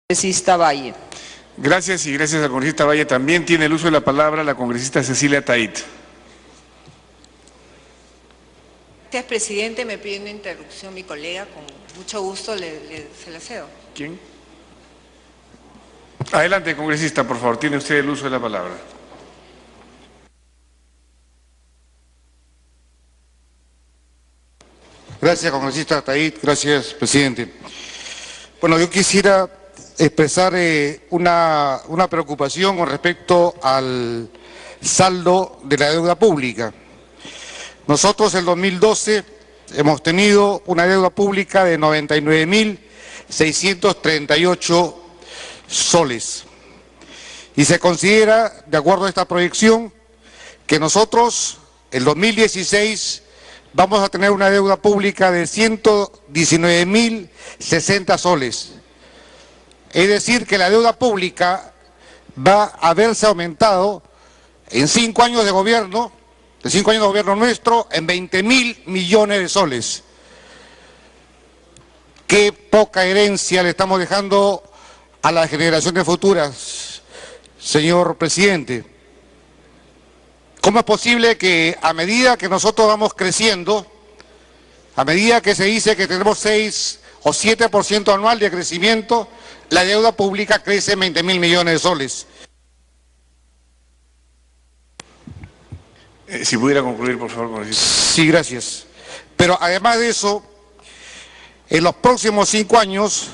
Congresista Valle. Gracias y gracias al congresista Valle. También tiene el uso de la palabra la congresista Cecilia Tait. Gracias, presidente. Me pide una interrupción mi colega. Con mucho gusto se la cedo. ¿Quién? Adelante, congresista, por favor. Tiene usted el uso de la palabra. Gracias, congresista Tait. Gracias, presidente. Bueno, yo quisiera expresar una preocupación con respecto al saldo de la deuda pública. Nosotros en 2012 hemos tenido una deuda pública de 99.638 soles. Y se considera, de acuerdo a esta proyección, que nosotros en 2016 vamos a tener una deuda pública de 119.060 soles. Es decir, que la deuda pública va a haberse aumentado en 5 años de gobierno, nuestro, en 20.000 millones de soles. Qué poca herencia le estamos dejando a las generaciones futuras, señor presidente. ¿Cómo es posible que a medida que nosotros vamos creciendo, a medida que se dice que tenemos 6 o 7% anual de crecimiento, la deuda pública crece en 20.000 millones de soles? Si pudiera concluir, por favor, congresista. Sí, gracias. Pero además de eso, en los próximos 5 años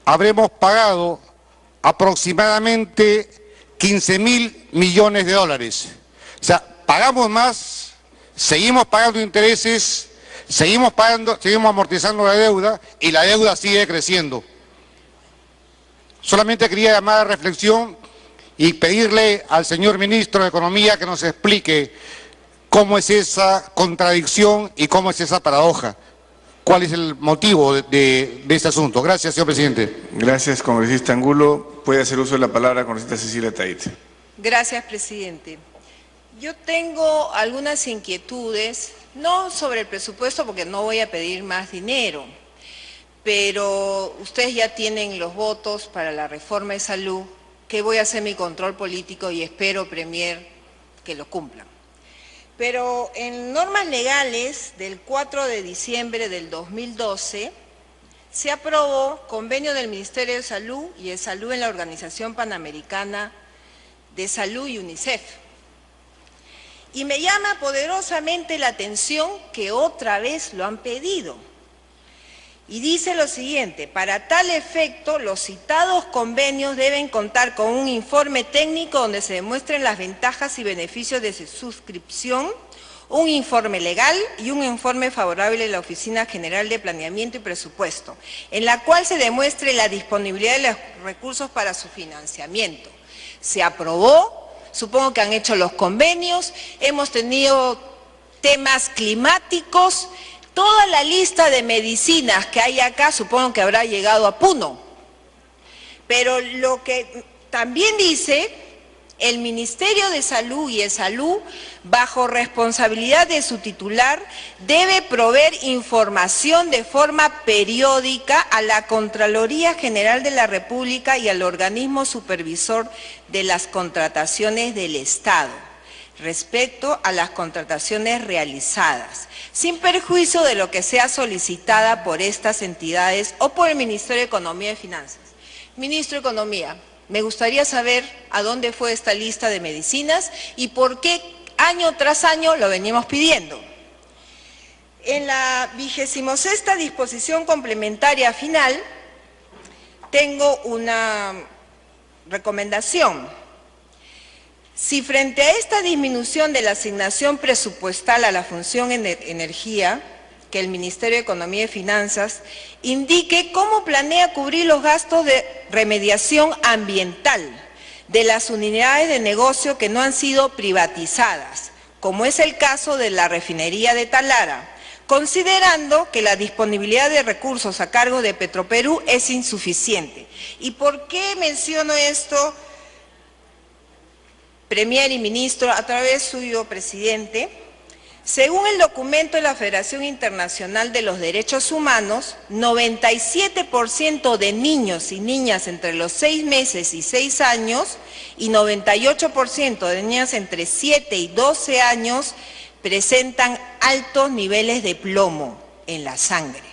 habremos pagado aproximadamente 15.000 millones de dólares. O sea, pagamos más, seguimos pagando intereses, seguimos amortizando la deuda y la deuda sigue creciendo. Solamente quería llamar a reflexión y pedirle al señor ministro de Economía que nos explique cómo es esa contradicción y cómo es esa paradoja. ¿Cuál es el motivo de este asunto? Gracias, señor presidente. Gracias, congresista Angulo. Puede hacer uso de la palabra, congresista Cecilia Tait. Gracias, presidente. Yo tengo algunas inquietudes, no sobre el presupuesto porque no voy a pedir más dinero, pero ustedes ya tienen los votos para la reforma de salud, que voy a hacer mi control político y espero, Premier, que lo cumplan. Pero en normas legales del 4 de diciembre del 2012 se aprobó convenio del Ministerio de Salud y de Salud en la Organización Panamericana de Salud y UNICEF. Y me llama poderosamente la atención que otra vez lo han pedido. Y dice lo siguiente: para tal efecto, los citados convenios deben contar con un informe técnico donde se demuestren las ventajas y beneficios de su suscripción, un informe legal y un informe favorable de la Oficina General de Planeamiento y Presupuesto, en la cual se demuestre la disponibilidad de los recursos para su financiamiento. Se aprobó. Supongo que han hecho los convenios, hemos tenido temas climáticos, toda la lista de medicinas que hay acá supongo que habrá llegado a Puno. Pero lo que también dice, el Ministerio de Salud y de Salud, bajo responsabilidad de su titular, debe proveer información de forma periódica a la Contraloría General de la República y al organismo supervisor de las contrataciones del Estado, respecto a las contrataciones realizadas, sin perjuicio de lo que sea solicitada por estas entidades o por el Ministerio de Economía y Finanzas. Ministro de Economía, me gustaría saber a dónde fue esta lista de medicinas y por qué año tras año lo venimos pidiendo. En la 26ª disposición complementaria final tengo una recomendación. Si frente a esta disminución de la asignación presupuestal a la función energía, que el Ministerio de Economía y Finanzas indique cómo planea cubrir los gastos de remediación ambiental de las unidades de negocio que no han sido privatizadas, como es el caso de la refinería de Talara, considerando que la disponibilidad de recursos a cargo de Petroperú es insuficiente. ¿Y por qué menciono esto, Premier y Ministro, a través suyo, presidente? Según el documento de la Federación Internacional de los Derechos Humanos, 97% de niños y niñas entre los 6 meses y 6 años y 98% de niñas entre 7 y 12 años presentan altos niveles de plomo en la sangre,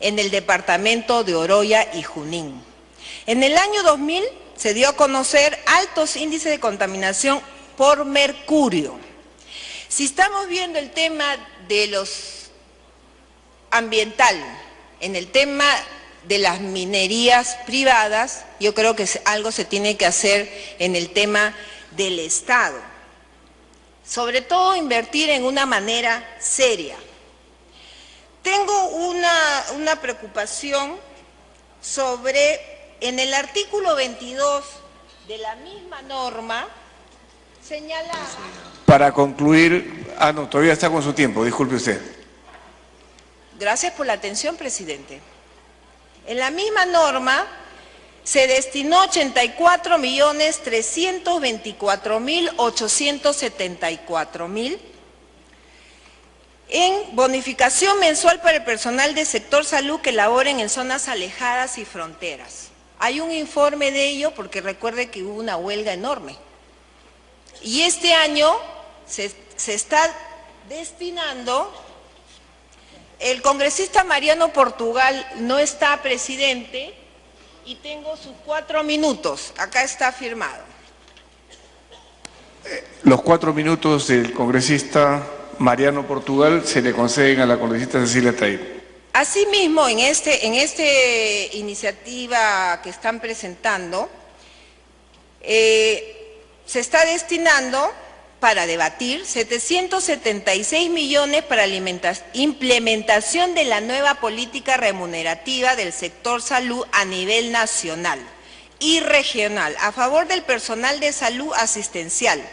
en el departamento de Oroya y Junín. En el año 2000 se dio a conocer altos índices de contaminación por mercurio. Si estamos viendo el tema de los ambiental, en el tema de las minerías privadas, yo creo que algo se tiene que hacer en el tema del Estado. Sobre todo invertir en una manera seria. Tengo una preocupación sobre, en el artículo 22 de la misma norma, señalaba... Para concluir, no, todavía está con su tiempo, disculpe usted. Gracias por la atención, presidente. En la misma norma se destinó 84.324.874.000 en bonificación mensual para el personal del sector salud que laboren en zonas alejadas y fronteras. Hay un informe de ello porque recuerde que hubo una huelga enorme. Y este año se está destinando, el congresista Mariano Portugal no está, presidente, y tengo sus 4 minutos, acá está firmado. Los 4 minutos del congresista Mariano Portugal se le conceden a la congresista Cecilia Taib. Asimismo, en esta iniciativa que están presentando, se está destinando para debatir 776 millones para la implementación de la nueva política remunerativa del sector salud a nivel nacional y regional a favor del personal de salud asistencial.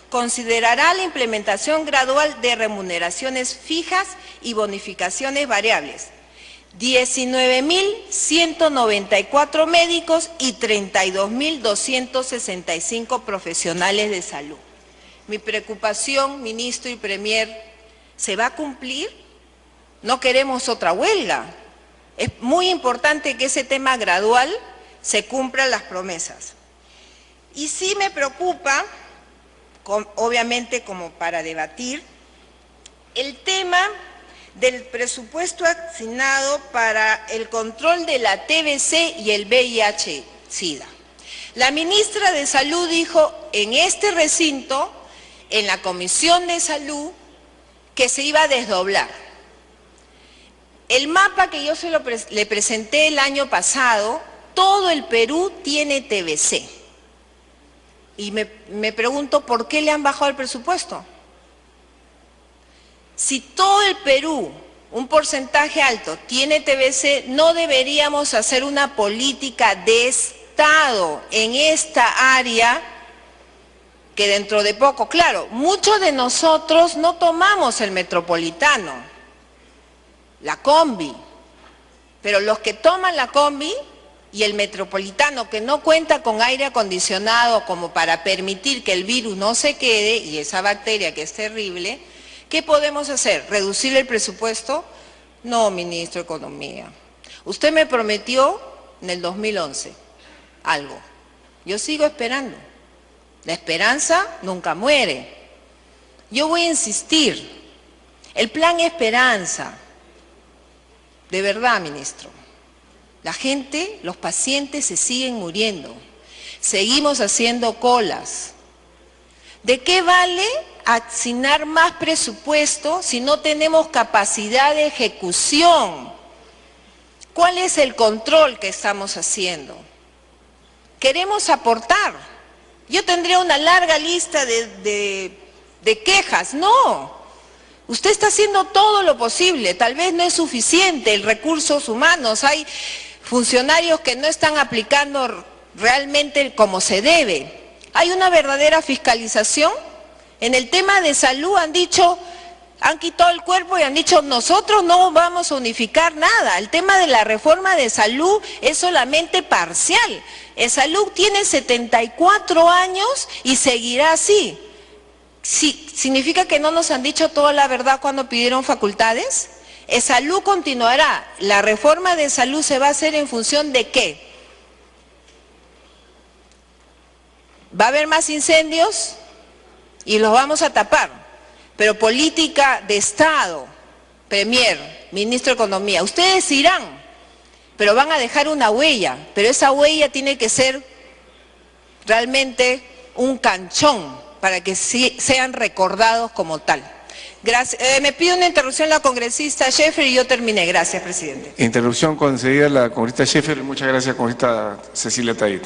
Considerará la implementación gradual de remuneraciones fijas y bonificaciones variables. 19.194 médicos y 32.265 profesionales de salud. Mi preocupación, ministro y premier, ¿se va a cumplir? No queremos otra huelga. Es muy importante que ese tema gradual se cumplan las promesas. Y sí me preocupa, obviamente como para debatir, el tema del presupuesto asignado para el control de la TBC y el VIH-Sida. La ministra de Salud dijo en este recinto, en la Comisión de Salud, que se iba a desdoblar. El mapa que yo le presenté el año pasado, todo el Perú tiene TBC. Y me pregunto, ¿por qué le han bajado el presupuesto? Si todo el Perú, un porcentaje alto, tiene TBC, no deberíamos hacer una política de Estado en esta área que dentro de poco, claro, muchos de nosotros no tomamos el metropolitano, la combi, pero los que toman la combi y el metropolitano que no cuenta con aire acondicionado como para permitir que el virus no se quede y esa bacteria que es terrible, ¿qué podemos hacer? ¿Reducir el presupuesto? No, ministro de Economía. Usted me prometió en el 2011 algo. Yo sigo esperando. La esperanza nunca muere. Yo voy a insistir. El plan Esperanza. De verdad, ministro. La gente, los pacientes se siguen muriendo. Seguimos haciendo colas. ¿De qué vale asignar más presupuesto si no tenemos capacidad de ejecución? ¿Cuál es el control que estamos haciendo? Queremos aportar. Yo tendría una larga lista de quejas. No, usted está haciendo todo lo posible. Tal vez no es suficiente en recursos humanos. Hay funcionarios que no están aplicando realmente como se debe. ¿Hay una verdadera fiscalización? En el tema de salud han dicho, han quitado el cuerpo y han dicho, nosotros no vamos a unificar nada. El tema de la reforma de salud es solamente parcial. El salud tiene 74 años y seguirá así. Sí, ¿significa que no nos han dicho toda la verdad cuando pidieron facultades? Salud continuará. ¿La reforma de salud se va a hacer en función de qué? ¿Va a haber más incendios? Y los vamos a tapar. Pero política de Estado, Premier, Ministro de Economía, ustedes irán, pero van a dejar una huella. Pero esa huella tiene que ser realmente un canchón para que sean recordados como tal. Gracias. Me pide una interrupción la congresista Scheffer y yo terminé. Gracias, presidente. Interrupción concedida a la congresista Scheffer. Muchas gracias, congresista Cecilia Tayit.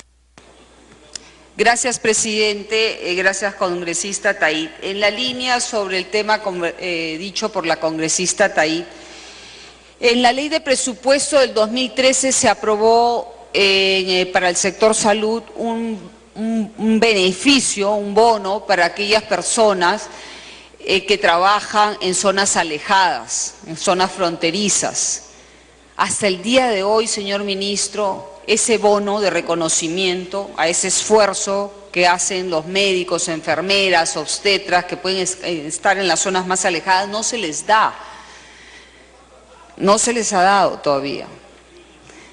Gracias, presidente. Gracias, congresista Tayit. En la línea sobre el tema dicho por la congresista Tayit, en la ley de presupuesto del 2013 se aprobó para el sector salud un beneficio, un bono para aquellas personas que trabajan en zonas alejadas, en zonas fronterizas. Hasta el día de hoy, señor ministro, ese bono de reconocimiento a ese esfuerzo que hacen los médicos, enfermeras, obstetras que pueden estar en las zonas más alejadas, no se les da. No se les ha dado todavía.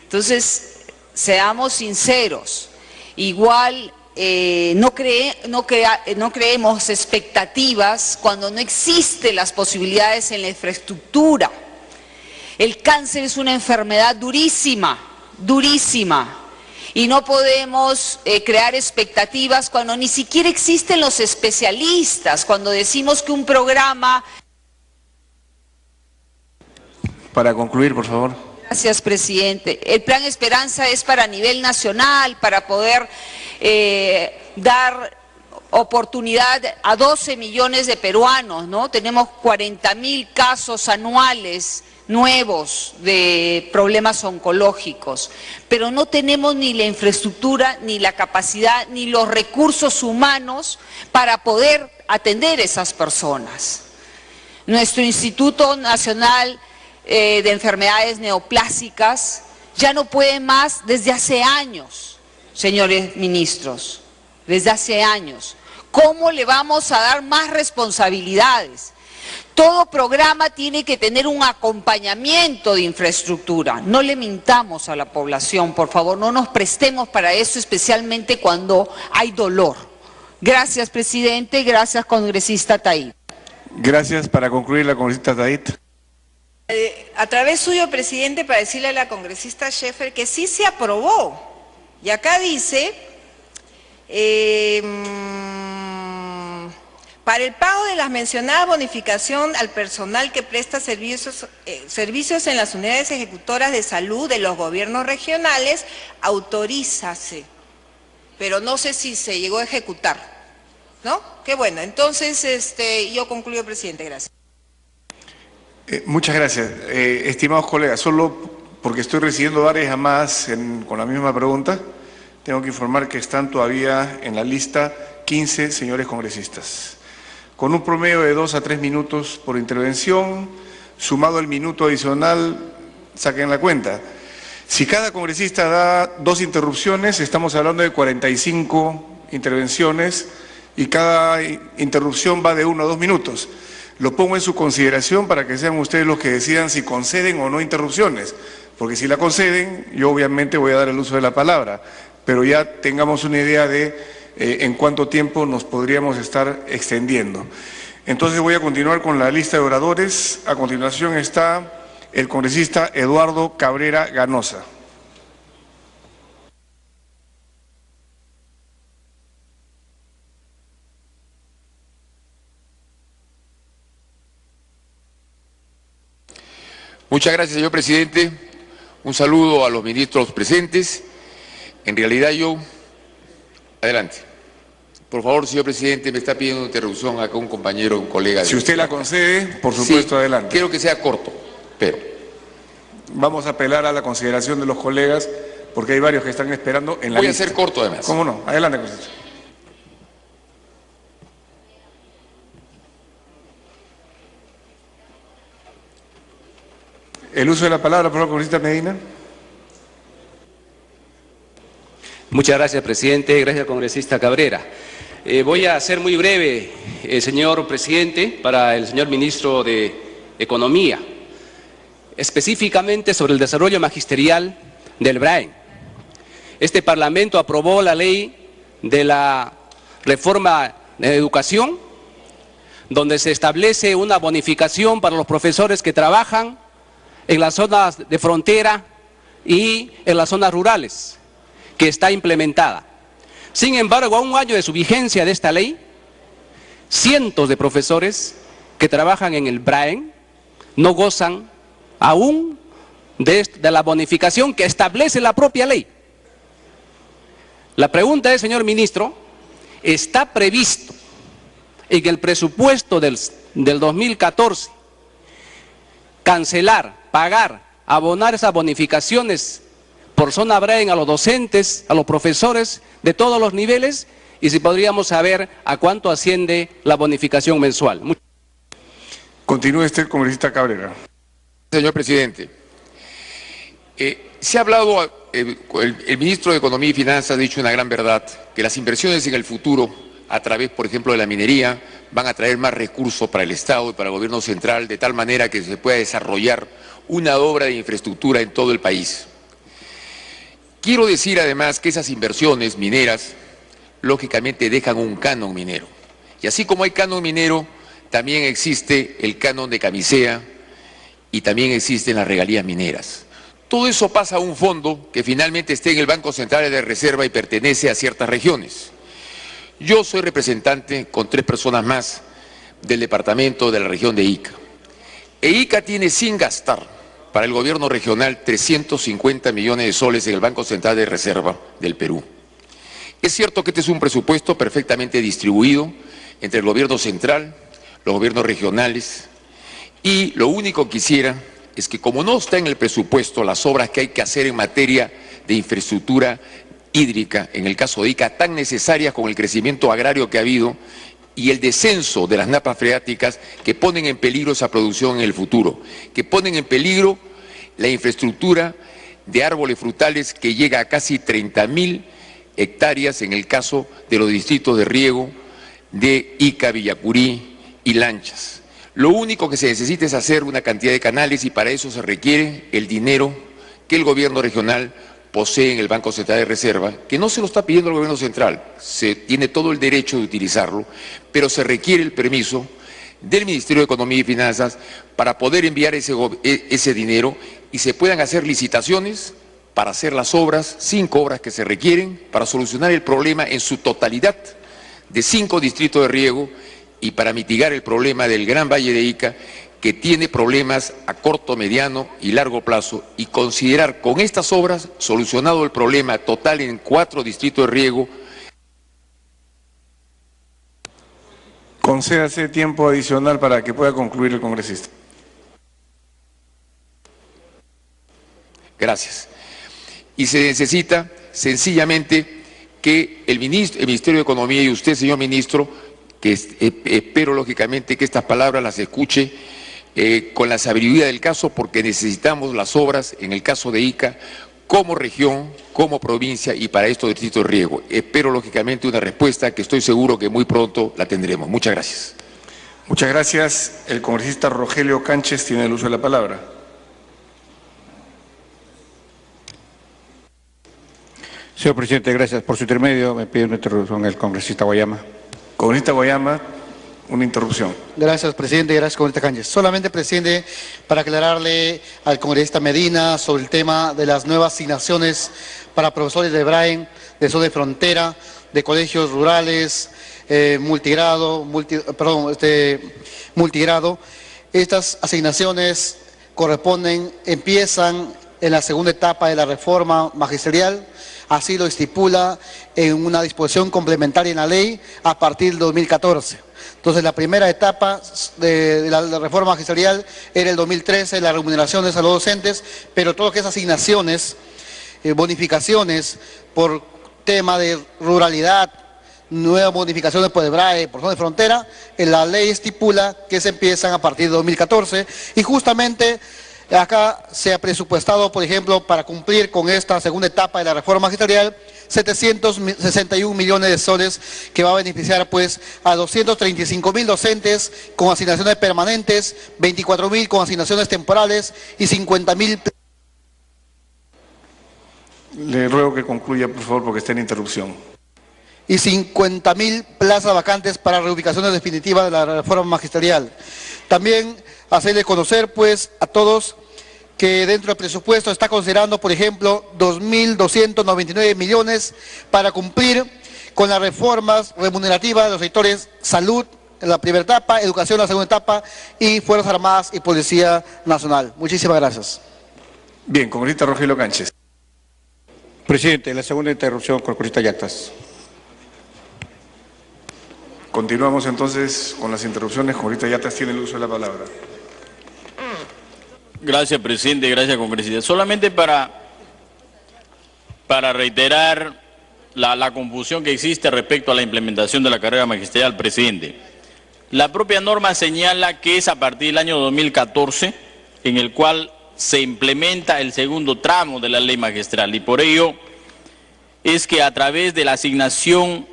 Entonces, seamos sinceros. Igual no creemos expectativas cuando no existen las posibilidades en la infraestructura. El cáncer es una enfermedad durísima, durísima, y no podemos crear expectativas cuando ni siquiera existen los especialistas, cuando decimos que un programa... Para concluir, por favor. Gracias, presidente. El Plan Esperanza es para nivel nacional, para poder dar oportunidad a 12 millones de peruanos, ¿no? Tenemos 40.000 casos anuales nuevos de problemas oncológicos, pero no tenemos ni la infraestructura, ni la capacidad, ni los recursos humanos para poder atender a esas personas. Nuestro Instituto Nacional de Enfermedades Neoplásicas ya no puede más desde hace años, señores ministros, desde hace años. ¿Cómo le vamos a dar más responsabilidades? Todo programa tiene que tener un acompañamiento de infraestructura. No le mintamos a la población, por favor, no nos prestemos para eso, especialmente cuando hay dolor. Gracias, presidente, gracias, congresista Tayit. Gracias. Para concluir, la congresista Tayit. A través suyo, presidente, para decirle a la congresista Scheffer que sí se aprobó. Y acá dice, para el pago de las mencionadas bonificación al personal que presta servicios en las unidades ejecutoras de salud de los gobiernos regionales, autorízase. Pero no sé si se llegó a ejecutar, ¿no? Qué bueno. Entonces, yo concluyo, presidente. Gracias. Muchas gracias. Estimados colegas, solo porque estoy recibiendo varias llamadas con la misma pregunta, tengo que informar que están todavía en la lista 15 señores congresistas, con un promedio de 2 a 3 minutos por intervención, sumado el minuto adicional, saquen la cuenta. Si cada congresista da 2 interrupciones, estamos hablando de 45 intervenciones y cada interrupción va de 1 a 2 minutos. Lo pongo en su consideración para que sean ustedes los que decidan si conceden o no interrupciones, porque si la conceden, yo obviamente voy a dar el uso de la palabra, pero ya tengamos una idea de en cuánto tiempo nos podríamos estar extendiendo. Entonces voy a continuar con la lista de oradores. A continuación está el congresista Eduardo Cabrera Ganosa. Muchas gracias, señor presidente. Un saludo a los ministros presentes. En realidad adelante. Por favor, señor presidente, me está pidiendo interrupción acá un compañero, un colega. Si usted la concede, por supuesto, sí, adelante. Quiero que sea corto, pero... Vamos a apelar a la consideración de los colegas, porque hay varios que están esperando en la lista. Voy a ser corto, además. ¿Cómo no? Adelante, congresista. El uso de la palabra, por favor, congresista Medina. Muchas gracias, presidente. Gracias, congresista Cabrera. Voy a ser muy breve, señor presidente, para el señor ministro de Economía, específicamente sobre el desarrollo magisterial del BRAEN. Este Parlamento aprobó la ley de la reforma de educación, donde se establece una bonificación para los profesores que trabajan en las zonas de frontera y en las zonas rurales, que está implementada. Sin embargo, a un año de su vigencia de esta ley, cientos de profesores que trabajan en el BRAEN no gozan aún de la bonificación que establece la propia ley. La pregunta es, señor ministro, ¿está previsto en el presupuesto del 2014 cancelar, pagar, abonar esas bonificaciones por zona BRAEN a los docentes, a los profesores de todos los niveles? Y si podríamos saber a cuánto asciende la bonificación mensual. Continúe el congresista Cabrera. Señor presidente, se ha hablado, el ministro de Economía y Finanzas ha dicho una gran verdad, que las inversiones en el futuro, a través, por ejemplo, de la minería, van a traer más recursos para el Estado y para el gobierno central, de tal manera que se pueda desarrollar una obra de infraestructura en todo el país. Quiero decir además que esas inversiones mineras, lógicamente, dejan un canon minero. Y así como hay canon minero, también existe el canon de camisea y también existen las regalías mineras. Todo eso pasa a un fondo que finalmente esté en el Banco Central de Reserva y pertenece a ciertas regiones. Yo soy representante con 3 personas más del departamento de la región de Ica. Ica tiene sin gastar para el gobierno regional 350 millones de soles en el Banco Central de Reserva del Perú. Es cierto que este es un presupuesto perfectamente distribuido entre el gobierno central, los gobiernos regionales, y lo único que quisiera es que, como no está en el presupuesto las obras que hay que hacer en materia de infraestructura hídrica, en el caso de Ica, tan necesarias con el crecimiento agrario que ha habido y el descenso de las napas freáticas que ponen en peligro esa producción en el futuro, que ponen en peligro la infraestructura de árboles frutales que llega a casi 30.000 hectáreas en el caso de los distritos de riego de Ica, Villacurí y Lanchas. Lo único que se necesita es hacer una cantidad de canales y para eso se requiere el dinero que el gobierno regional posee en el Banco Central de Reserva, que no se lo está pidiendo el gobierno central, se tiene todo el derecho de utilizarlo, pero se requiere el permiso del Ministerio de Economía y Finanzas para poder enviar ese dinero y se puedan hacer licitaciones para hacer las obras, 5 obras que se requieren para solucionar el problema en su totalidad de 5 distritos de riego y para mitigar el problema del Gran Valle de Ica, que tiene problemas a corto, mediano y largo plazo, y considerar con estas obras solucionado el problema total en 4 distritos de riego. Concédase tiempo adicional para que pueda concluir el congresista. Gracias. Y se necesita sencillamente que el Ministerio de Economía y usted, señor ministro, que espero lógicamente que estas palabras las escuche con la sabiduría del caso, porque necesitamos las obras, en el caso de Ica, como región, como provincia y para estos distritos de riego. Espero lógicamente una respuesta que estoy seguro que muy pronto la tendremos. Muchas gracias. Muchas gracias. El congresista Rogelio Cánchez tiene el uso de la palabra. Señor presidente, gracias. Por su intermedio me pide una interrupción el congresista Guayama. Congresista Guayama, una interrupción. Gracias, presidente. Gracias, congresista Cáñez. Solamente, presidente, para aclararle al congresista Medina sobre el tema de las nuevas asignaciones para profesores de BRAEN, de zona de frontera, de colegios rurales, multigrado. Estas asignaciones empiezan en la segunda etapa de la reforma magisterial. Así lo estipula en una disposición complementaria en la ley a partir del 2014. Entonces, la primera etapa de la reforma magisterial era el 2013, las remuneraciones a los docentes, pero todas esas asignaciones, bonificaciones por tema de ruralidad, nuevas bonificaciones por BRAE, por zona de frontera, la ley estipula que se empiezan a partir de 2014 y justamente Acá se ha presupuestado, por ejemplo, para cumplir con esta segunda etapa de la reforma magisterial, 761 millones de soles que va a beneficiar pues a 235.000 docentes con asignaciones permanentes, 24.000 con asignaciones temporales y 50.000... Le ruego que concluya, por favor, porque está en interrupción. Y 50.000 plazas vacantes para reubicaciones definitivas de la reforma magisterial. También hacerles conocer pues a todos que dentro del presupuesto está considerando, por ejemplo, 2.299 millones para cumplir con las reformas remunerativas de los sectores salud en la primera etapa, educación en la segunda etapa y Fuerzas Armadas y Policía Nacional. Muchísimas gracias. Bien, congresista Rogelio Cánchez. Presidente, la segunda interrupción, congresista Yactas. Continuamos entonces con las interrupciones. Congresista Yactas tiene el uso de la palabra. Gracias, presidente, gracias, congresista. Solamente para reiterar la confusión que existe respecto a la implementación de la carrera magisterial, presidente. La propia norma señala que es a partir del año 2014 en el cual se implementa el segundo tramo de la ley magistral y por ello es que a través de la asignación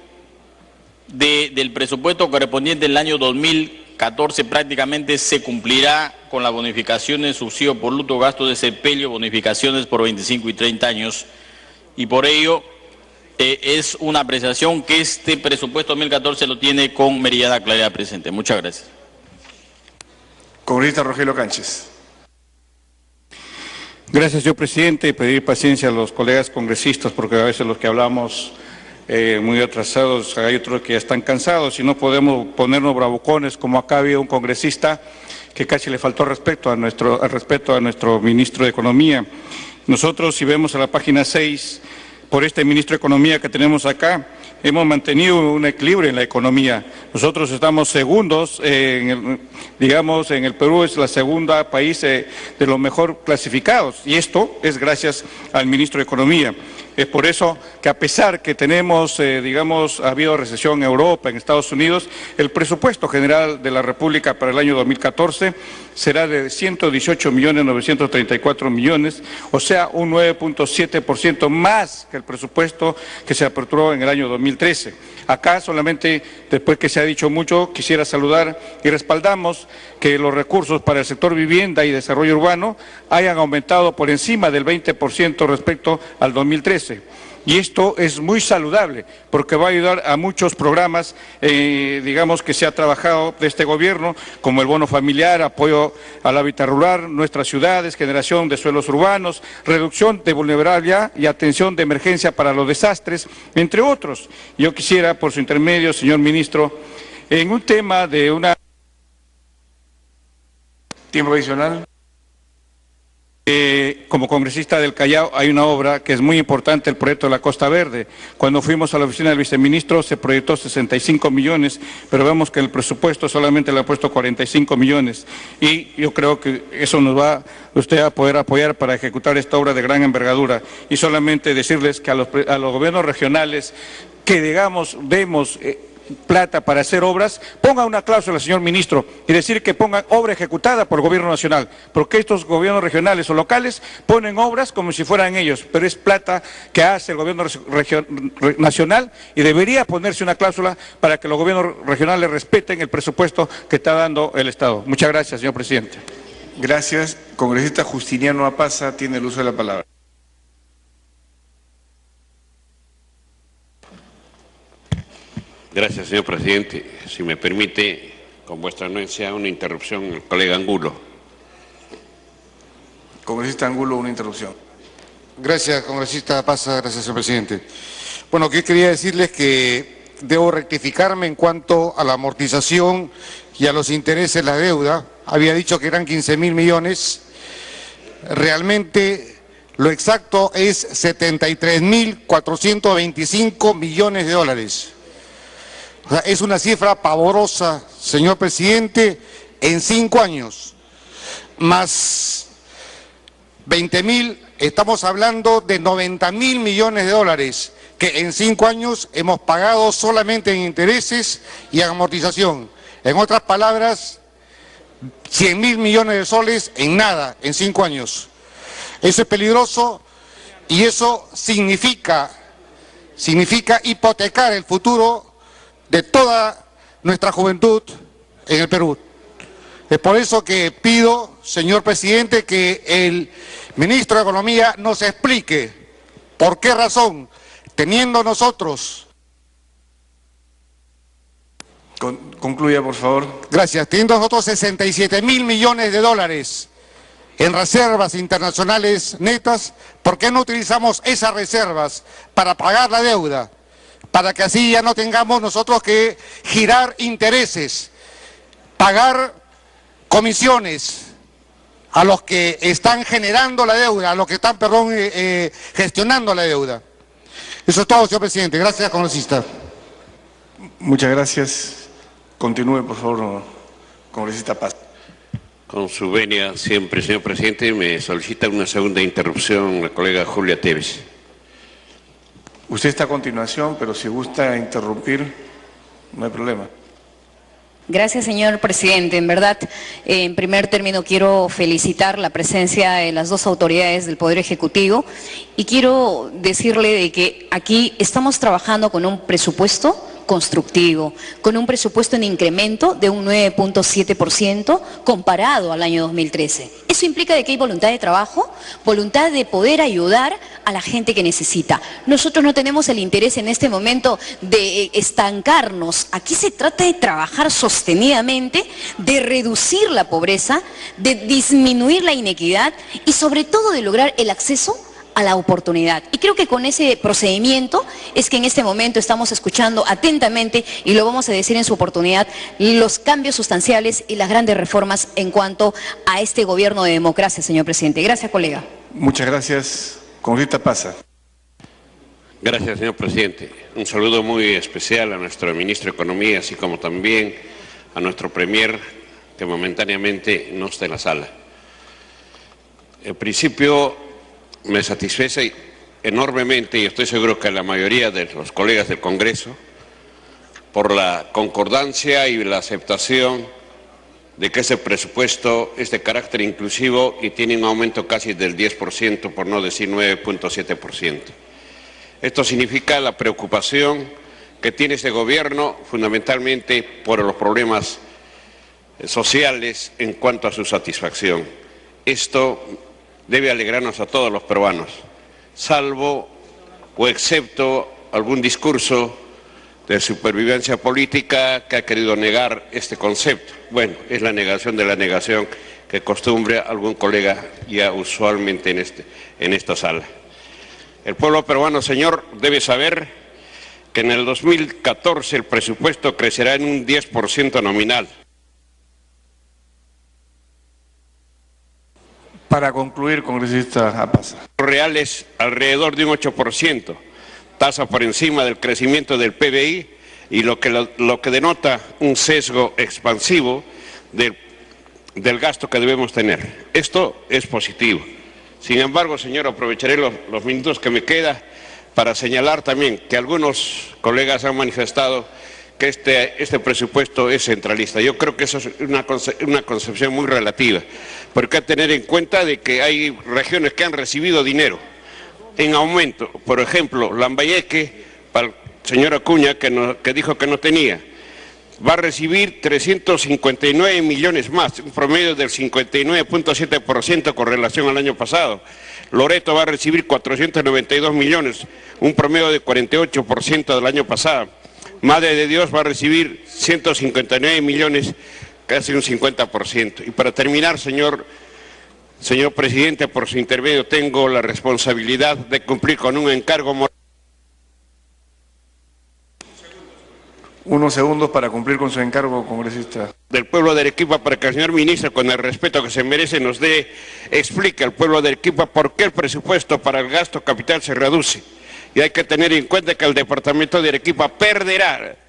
del presupuesto correspondiente del año 2014 prácticamente se cumplirá con las bonificaciones, subsidio por luto, gasto de sepelio, bonificaciones por 25 y 30 años y por ello es una apreciación que este presupuesto 2014 lo tiene con meridiana claridad, presidente. Muchas gracias. Congresista Rogelio Cánchez. Gracias, señor presidente, y pedir paciencia a los colegas congresistas, porque a veces los que hablamos muy atrasados, hay otros que ya están cansados y no podemos ponernos bravucones, como acá había un congresista que casi le faltó respeto a nuestro ministro de Economía. Nosotros, si vemos a la página 6, por este ministro de Economía que tenemos acá, hemos mantenido un equilibrio en la economía. Nosotros estamos segundos, digamos, en el Perú es la segunda país de los mejor clasificados, y esto es gracias al ministro de Economía. Es por eso que a pesar que tenemos, digamos, ha habido recesión en Europa, en Estados Unidos, el presupuesto general de la República para el año 2014 será de 118.934 millones, o sea, un 9.7% más que el presupuesto que se aperturó en el año 2013. Acá solamente, después que se ha dicho mucho, quisiera saludar y respaldamos que los recursos para el sector vivienda y desarrollo urbano hayan aumentado por encima del 20% respecto al 2013. Y esto es muy saludable porque va a ayudar a muchos programas, digamos, que se ha trabajado de este gobierno, como el bono familiar, apoyo al hábitat rural, nuestras ciudades, generación de suelos urbanos, reducción de vulnerabilidad y atención de emergencia para los desastres, entre otros. Yo quisiera, por su intermedio, señor ministro, en un tema de una... Tiempo adicional. Como congresista del Callao hay una obra que es muy importante, el proyecto de la Costa Verde. Cuando fuimos a la oficina del viceministro se proyectó 65 millones, pero vemos que el presupuesto solamente le ha puesto 45 millones. Y yo creo que eso nos va usted a poder apoyar para ejecutar esta obra de gran envergadura. Y solamente decirles que a los gobiernos regionales que, digamos, vemos... plata para hacer obras, ponga una cláusula, señor ministro, y decir que pongan obra ejecutada por el gobierno nacional, porque estos gobiernos regionales o locales ponen obras como si fueran ellos, pero es plata que hace el gobierno nacional y debería ponerse una cláusula para que los gobiernos regionales respeten el presupuesto que está dando el Estado. Muchas gracias, señor presidente. Gracias. Congresista Justiniano Apaza tiene el uso de la palabra. Gracias, señor presidente. Si me permite, con vuestra anuencia, una interrupción al colega Angulo. Congresista Angulo, una interrupción. Gracias, congresista Pasa. Gracias, señor presidente. Bueno, yo quería decirles que debo rectificarme en cuanto a la amortización y a los intereses de la deuda. Había dicho que eran 15.000 millones. Realmente lo exacto es 73.425 millones de dólares. O sea, es una cifra pavorosa, señor presidente, en 5 años, más 20.000, estamos hablando de 90.000 millones de dólares, que en 5 años hemos pagado solamente en intereses y en amortización. En otras palabras, 100.000 millones de soles en nada, en 5 años. Eso es peligroso y eso significa hipotecar el futuro de toda nuestra juventud en el Perú. Es por eso que pido, señor presidente, que el ministro de Economía nos explique por qué razón, teniendo nosotros... Concluya, por favor. Gracias. Teniendo nosotros 67.000 millones de dólares en reservas internacionales netas, ¿por qué no utilizamos esas reservas para pagar la deuda? Para que así ya no tengamos nosotros que girar intereses, pagar comisiones a los que están generando la deuda, a los que están, gestionando la deuda. Eso es todo, señor presidente. Gracias, congresista. Muchas gracias. Continúe, por favor, congresista Paz. Con su venia siempre, señor presidente, me solicita una segunda interrupción la colega Julia Teves. Usted está a continuación, pero si gusta interrumpir, no hay problema. Gracias, señor presidente. En verdad, en primer término quiero felicitar la presencia de las dos autoridades del Poder Ejecutivo y quiero decirle de que aquí estamos trabajando con un presupuesto constructivo, con un presupuesto en incremento de un 9.7% comparado al año 2013. Eso implica de que hay voluntad de trabajo, voluntad de poder ayudar a la gente que necesita. Nosotros no tenemos el interés en este momento de estancarnos. Aquí se trata de trabajar sostenidamente, de reducir la pobreza, de disminuir la inequidad y sobre todo de lograr el acceso a la oportunidad. Y creo que con ese procedimiento es que en este momento estamos escuchando atentamente, y lo vamos a decir en su oportunidad, los cambios sustanciales y las grandes reformas en cuanto a este gobierno de democracia, señor presidente. Gracias, colega. Muchas gracias. Congresista Paz. Gracias, señor presidente. Un saludo muy especial a nuestro ministro de Economía, así como también a nuestro premier, que momentáneamente no está en la sala. En principio, me satisface enormemente, y estoy seguro que la mayoría de los colegas del Congreso, por la concordancia y la aceptación de que ese presupuesto es de carácter inclusivo y tiene un aumento casi del 10%, por no decir 9.7%. Esto significa la preocupación que tiene este gobierno fundamentalmente por los problemas sociales en cuanto a su satisfacción. Esto debe alegrarnos a todos los peruanos, salvo o excepto algún discurso de supervivencia política que ha querido negar este concepto. Bueno, es la negación de la negación que acostumbra algún colega ya usualmente en esta sala. El pueblo peruano, señor, debe saber que en el 2014 el presupuesto crecerá en un 10% nominal. Para concluir, congresista Paz. Reales alrededor de un 8%, tasa por encima del crecimiento del PBI y lo que denota un sesgo expansivo del gasto que debemos tener. Esto es positivo. Sin embargo, señor, aprovecharé los minutos que me queda para señalar también que algunos colegas han manifestado que este presupuesto es centralista. Yo creo que eso es una concepción muy relativa, porque hay que tener en cuenta de que hay regiones que han recibido dinero en aumento. Por ejemplo, Lambayeque, para el señor Acuña, que dijo que no tenía, va a recibir 359 millones más, un promedio del 59.7% con relación al año pasado. Loreto va a recibir 492 millones, un promedio de 48% del año pasado. Madre de Dios va a recibir 159 millones, casi un 50%. Y para terminar, señor presidente, por su intermedio, tengo la responsabilidad de cumplir con un encargo moral. Unos segundos para cumplir con su encargo, congresista. Del pueblo de Arequipa, para que el señor ministro, con el respeto que se merece, explique al pueblo de Arequipa por qué el presupuesto para el gasto capital se reduce. Y hay que tener en cuenta que el departamento de Arequipa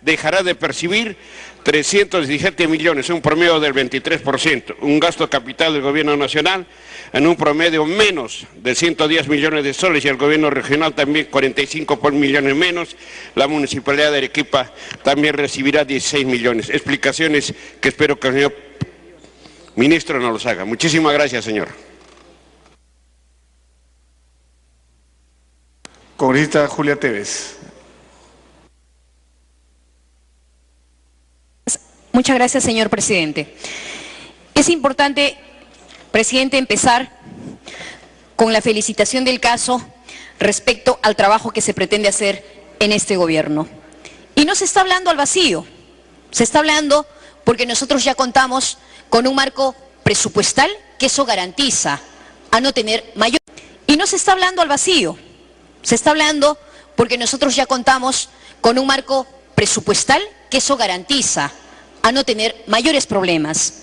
dejará de percibir 317 millones, un promedio del 23%, un gasto capital del gobierno nacional en un promedio menos de 110 millones de soles y el gobierno regional también 45 millones menos. La municipalidad de Arequipa también recibirá 16 millones. Explicaciones que espero que el señor ministro no los haga. Muchísimas gracias, señor. Congresista Julia Tevez. Muchas gracias, señor presidente. Es importante, presidente, empezar con la felicitación del caso respecto al trabajo que se pretende hacer en este gobierno. Y no se está hablando al vacío, se está hablando porque nosotros ya contamos con un marco presupuestal que eso garantiza a no tener mayor... Y no se está hablando al vacío, se está hablando porque nosotros ya contamos con un marco presupuestal que eso garantiza a no tener mayores problemas.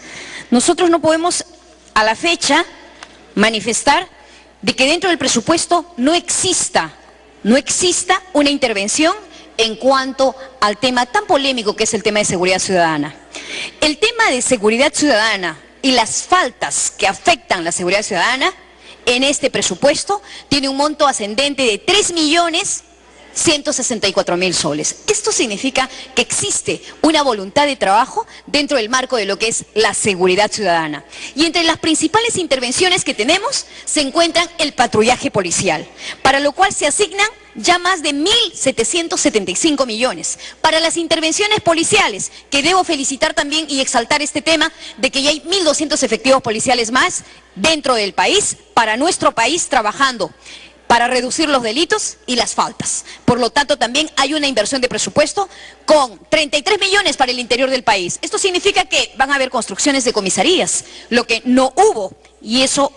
Nosotros no podemos a la fecha manifestar de que dentro del presupuesto no exista una intervención en cuanto al tema tan polémico que es el tema de seguridad ciudadana. El tema de seguridad ciudadana y las faltas que afectan la seguridad ciudadana en este presupuesto tiene un monto ascendente de 3.164.000 soles. Esto significa que existe una voluntad de trabajo dentro del marco de lo que es la seguridad ciudadana. Y entre las principales intervenciones que tenemos se encuentran el patrullaje policial, para lo cual se asignan ya más de 1.775 millones. Para las intervenciones policiales, que debo felicitar también y exaltar este tema de que ya hay 1.200 efectivos policiales más dentro del país, para nuestro país, trabajando para reducir los delitos y las faltas. Por lo tanto, también hay una inversión de presupuesto con 33 millones para el interior del país. Esto significa que van a haber construcciones de comisarías, lo que no hubo, y eso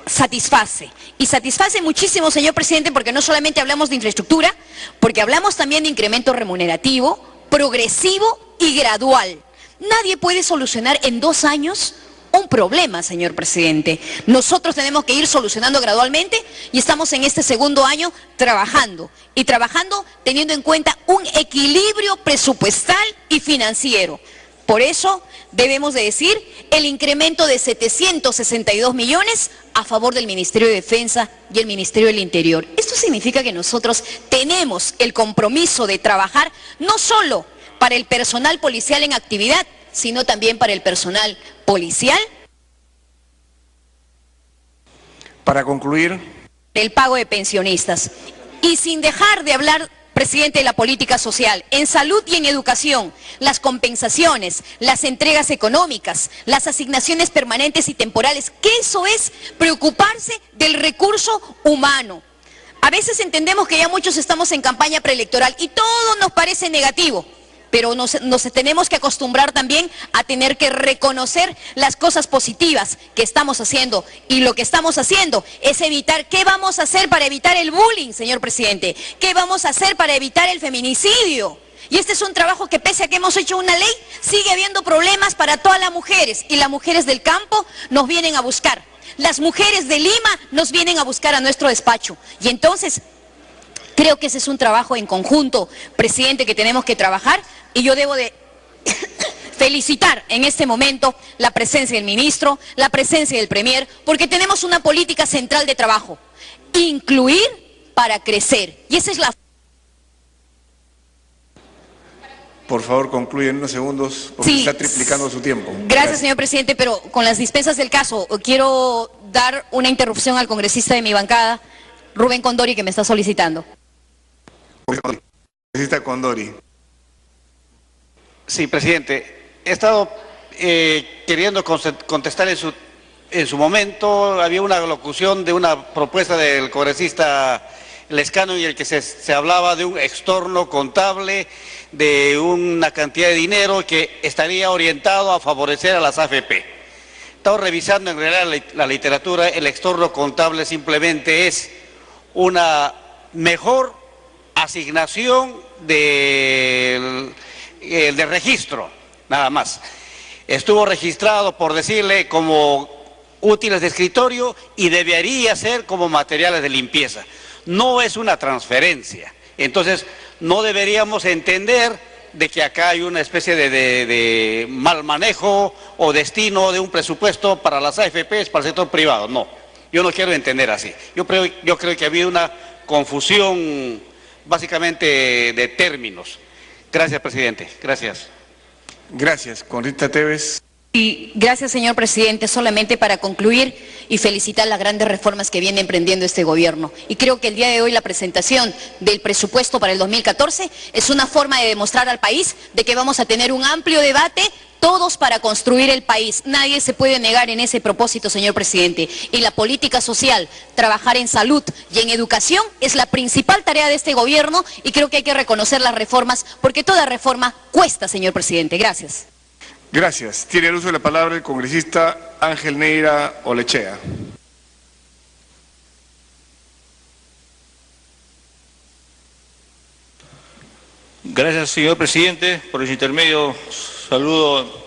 satisface. Y satisface muchísimo, señor presidente, porque no solamente hablamos de infraestructura, porque hablamos también de incremento remunerativo, progresivo y gradual. Nadie puede solucionar en 2 años un problema, señor presidente. Nosotros tenemos que ir solucionando gradualmente y estamos en este segundo año trabajando teniendo en cuenta un equilibrio presupuestal y financiero. Por eso debemos de decir el incremento de 762 millones a favor del Ministerio de Defensa y el Ministerio del Interior. Esto significa que nosotros tenemos el compromiso de trabajar no solo para el personal policial en actividad, sino también para el personal policial. Para concluir. El pago de pensionistas. Y sin dejar de hablar, presidente, de la política social, en salud y en educación, las compensaciones, las entregas económicas, las asignaciones permanentes y temporales, que eso es preocuparse del recurso humano. A veces entendemos que ya muchos estamos en campaña preelectoral y todo nos parece negativo. Pero nos tenemos que acostumbrar también a tener que reconocer las cosas positivas que estamos haciendo. Y lo que estamos haciendo es evitar, ¿qué vamos a hacer para evitar el bullying, señor presidente? ¿Qué vamos a hacer para evitar el feminicidio? Y este es un trabajo que, pese a que hemos hecho una ley, sigue habiendo problemas para todas las mujeres. Y las mujeres del campo nos vienen a buscar. Las mujeres de Lima nos vienen a buscar a nuestro despacho. Y entonces, creo que ese es un trabajo en conjunto, presidente, que tenemos que trabajar. Y yo debo de felicitar en este momento la presencia del ministro, la presencia del premier, porque tenemos una política central de trabajo. Incluir para crecer. Y esa es la... Por favor, concluye en unos segundos, porque Sí. está triplicando su tiempo. Gracias, señor presidente, pero con las dispensas del caso, quiero dar una interrupción al congresista de mi bancada, Rubén Condori, que me está solicitando. Congresista Condori. Sí, presidente. He estado queriendo contestar en su momento. Había una locución de una propuesta del congresista Lescano en el que se hablaba de un extorno contable, de una cantidad de dinero que estaría orientado a favorecer a las AFP. He estado revisando en realidad la literatura. El extorno contable simplemente es una mejor asignación de registro, nada más. Estuvo registrado, por decirle, como útiles de escritorio y debería ser como materiales de limpieza. No es una transferencia. Entonces, no deberíamos entender de que acá hay una especie de mal manejo o destino de un presupuesto para las AFPs, para el sector privado. No, yo no quiero entender así. Yo creo que había una confusión básicamente de términos. Gracias, presidente. Gracias. Gracias. Congresista Tevez. Y gracias, señor presidente, solamente para concluir y felicitar las grandes reformas que viene emprendiendo este gobierno. Y creo que el día de hoy la presentación del presupuesto para el 2014 es una forma de demostrar al país de que vamos a tener un amplio debate, todos para construir el país. Nadie se puede negar en ese propósito, señor presidente. Y la política social, trabajar en salud y en educación es la principal tarea de este gobierno y creo que hay que reconocer las reformas porque toda reforma cuesta, señor presidente. Gracias. Gracias. Tiene el uso de la palabra el congresista Ángel Neira Olechea. Gracias, señor presidente. Por ese intermedio, saludo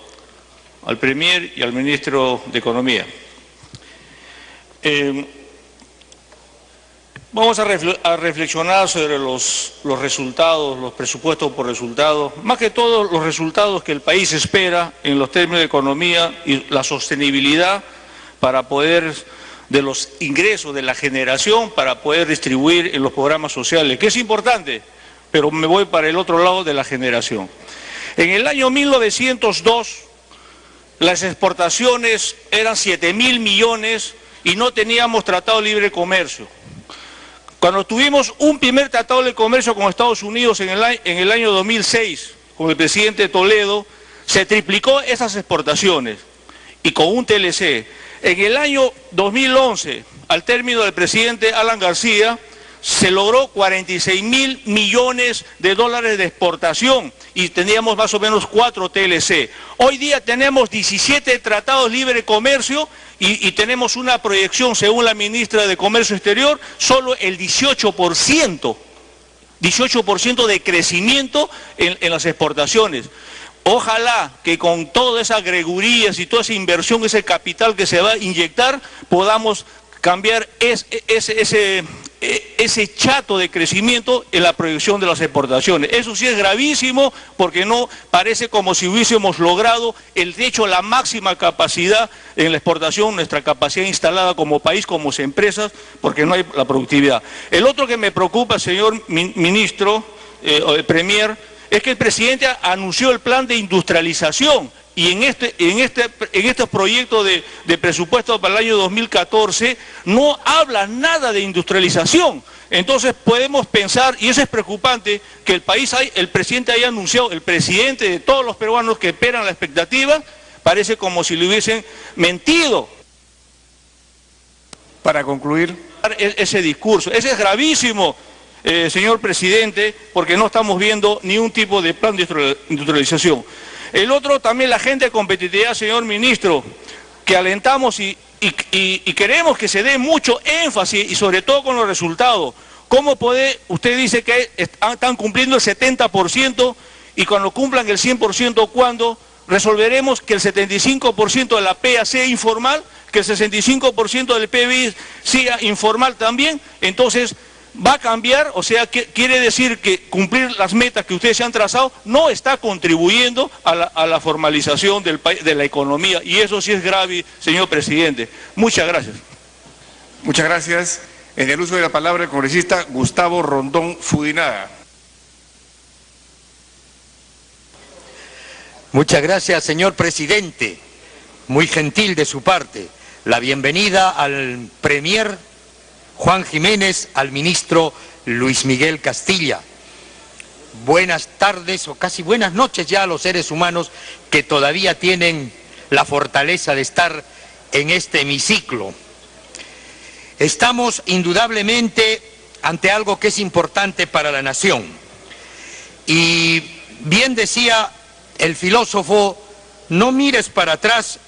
al Premier y al Ministro de Economía. Vamos a reflexionar sobre los resultados, los presupuestos por resultados, más que todo los resultados que el país espera en los términos de economía y la sostenibilidad para poder, de los ingresos de la generación, para poder distribuir en los programas sociales, que es importante, pero me voy para el otro lado de la generación. En el año 1902, las exportaciones eran 7.000 millones y no teníamos tratado de libre comercio. Cuando tuvimos un primer tratado de comercio con Estados Unidos en el año 2006, con el presidente Toledo, se triplicó esas exportaciones y con un TLC. En el año 2011, al término del presidente Alan García, se logró 46.000 millones de dólares de exportación y teníamos más o menos 4 TLC. Hoy día tenemos 17 tratados libre de comercio y tenemos una proyección, según la ministra de Comercio Exterior, solo el 18% de crecimiento en las exportaciones. Ojalá que con todas esas gregurías y toda esa inversión, ese capital que se va a inyectar, podamos cambiar ese chato de crecimiento en la proyección de las exportaciones. Eso sí es gravísimo porque no parece como si hubiésemos logrado la máxima capacidad en la exportación, nuestra capacidad instalada como país, como empresas, porque no hay la productividad. El otro que me preocupa, señor ministro, Premier, es que el presidente anunció el plan de industrialización. Y en estos proyectos de presupuesto para el año 2014 no habla nada de industrialización. Entonces podemos pensar, y eso es preocupante, que el presidente haya anunciado, el presidente de todos los peruanos que esperan la expectativa, parece como si le hubiesen mentido. Para concluir. Ese discurso, ese es gravísimo, señor presidente, porque no estamos viendo ni un tipo de plan de industrialización. El otro también, la agenda de competitividad, señor ministro, que alentamos y queremos que se dé mucho énfasis y sobre todo con los resultados. ¿Cómo usted dice que están cumpliendo el 70% y cuando cumplan el 100%, ¿cuándo? Resolveremos que el 75% de la PA sea informal, que el 65% del PBI sea informal también, entonces va a cambiar, o sea, quiere decir que cumplir las metas que ustedes se han trazado no está contribuyendo a la formalización de la economía, y eso sí es grave, señor presidente. Muchas gracias. Muchas gracias. En el uso de la palabra, el congresista Gustavo Rondón Fudinaga. Muchas gracias, señor presidente. Muy gentil de su parte. La bienvenida al Premier Juan Jiménez, al ministro Luis Miguel Castilla. Buenas tardes o casi buenas noches ya a los seres humanos que todavía tienen la fortaleza de estar en este hemiciclo. Estamos indudablemente ante algo que es importante para la nación. Y bien decía el filósofo, no mires para atrás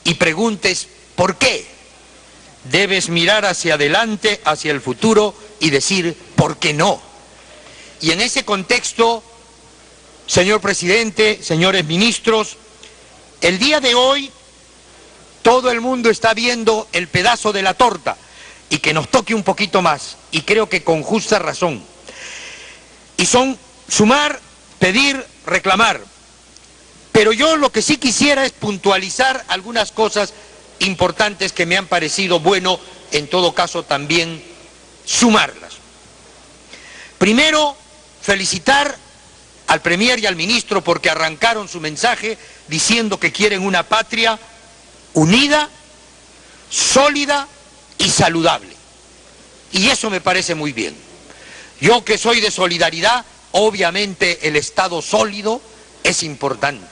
y preguntes ¿por qué? Debes mirar hacia adelante, hacia el futuro y decir ¿por qué no? Y en ese contexto, señor presidente, señores ministros, el día de hoy todo el mundo está viendo el pedazo de la torta y que nos toque un poquito más, y creo que con justa razón. Y son sumar, pedir, reclamar. Pero yo lo que sí quisiera es puntualizar algunas cosas importantes que me han parecido bueno, en todo caso también sumarlas. Primero, felicitar al Premier y al Ministro porque arrancaron su mensaje diciendo que quieren una patria unida, sólida y saludable. Y eso me parece muy bien. Yo que soy de solidaridad, obviamente el Estado sólido es importante.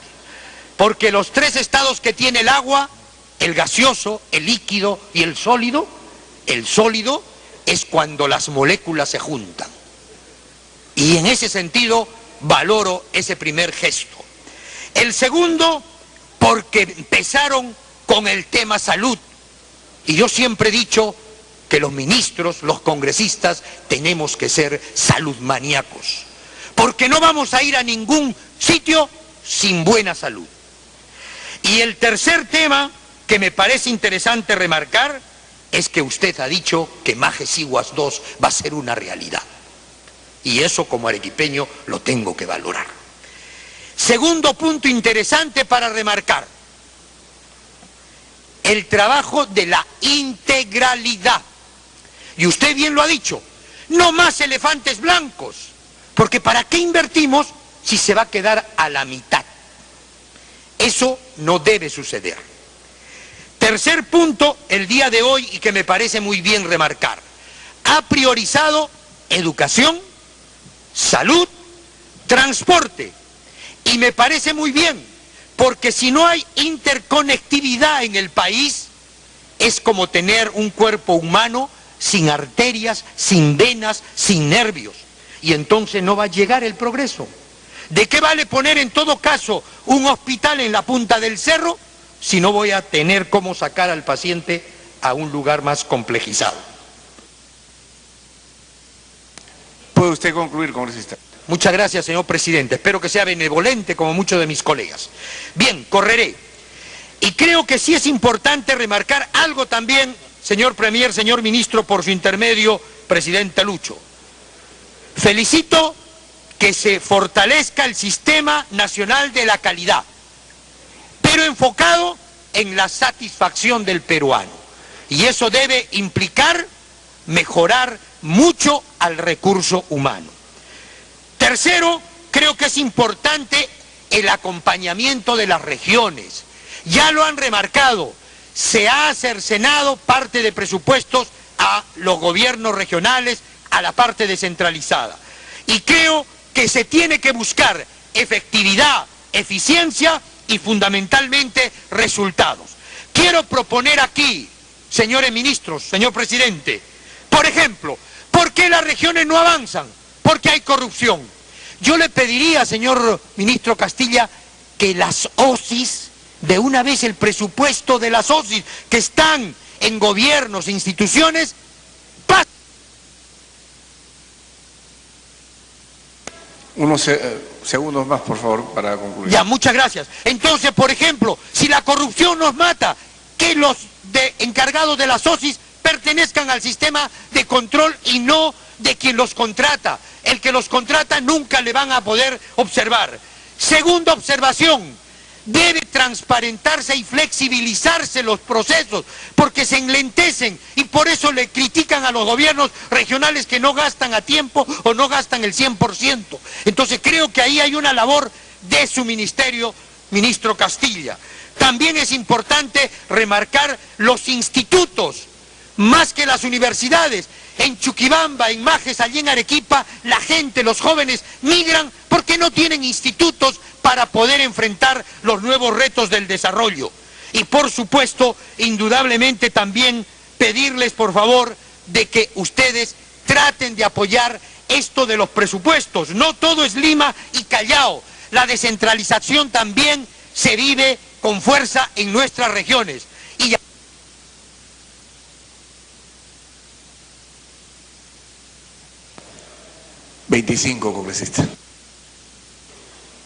Porque los tres estados que tiene el agua, el gaseoso, el líquido y el sólido es cuando las moléculas se juntan. Y en ese sentido valoro ese primer gesto. El segundo, porque empezaron con el tema salud. Y yo siempre he dicho que los ministros, los congresistas, tenemos que ser saludmaníacos. Porque no vamos a ir a ningún sitio sin buena salud. Y el tercer tema que me parece interesante remarcar es que usted ha dicho que Majes-Iguas II va a ser una realidad. Y eso como arequipeño lo tengo que valorar. Segundo punto interesante para remarcar, el trabajo de la integralidad. Y usted bien lo ha dicho, no más elefantes blancos, porque ¿para qué invertimos si se va a quedar a la mitad? Eso no debe suceder. Tercer punto, el día de hoy, y que me parece muy bien remarcar, ha priorizado educación, salud, transporte, y me parece muy bien, porque si no hay interconectividad en el país, es como tener un cuerpo humano sin arterias, sin venas, sin nervios, y entonces no va a llegar el progreso. ¿De qué vale poner en todo caso un hospital en la punta del cerro si no voy a tener cómo sacar al paciente a un lugar más complejizado? ¿Puede usted concluir, congresista? Muchas gracias, señor presidente. Espero que sea benevolente como muchos de mis colegas. Bien, correré. Y creo que sí es importante remarcar algo también, señor Premier, señor Ministro, por su intermedio, presidente Lucho. Felicito que se fortalezca el Sistema Nacional de la Calidad, pero enfocado en la satisfacción del peruano. Y eso debe implicar mejorar mucho al recurso humano. Tercero, creo que es importante el acompañamiento de las regiones. Ya lo han remarcado, se ha cercenado parte de presupuestos a los gobiernos regionales, a la parte descentralizada. Y creo que se tiene que buscar efectividad, eficiencia y fundamentalmente resultados. Quiero proponer aquí, señores ministros, señor presidente, por ejemplo, ¿por qué las regiones no avanzan? Porque hay corrupción. Yo le pediría, señor ministro Castilla, que las OSIS, de una vez el presupuesto de las OSIS que están en gobiernos e instituciones, pasen. Unos segundos más, por favor, para concluir. Ya, muchas gracias. Entonces, por ejemplo, si la corrupción nos mata, que los encargados de las OSIS pertenezcan al sistema de control y no de quien los contrata. El que los contrata nunca le van a poder observar. Segunda observación, debe transparentarse y flexibilizarse los procesos, porque se enlentecen y por eso le critican a los gobiernos regionales que no gastan a tiempo o no gastan el 100%. Entonces creo que ahí hay una labor de su ministerio, ministro Castilla. También es importante remarcar los institutos, más que las universidades. En Chuquibamba, en Majes, allí en Arequipa, la gente, los jóvenes migran porque no tienen institutos para poder enfrentar los nuevos retos del desarrollo. Y por supuesto, indudablemente también pedirles por favor de que ustedes traten de apoyar esto de los presupuestos. No todo es Lima y Callao. La descentralización también se vive con fuerza en nuestras regiones. Y 25, congresista.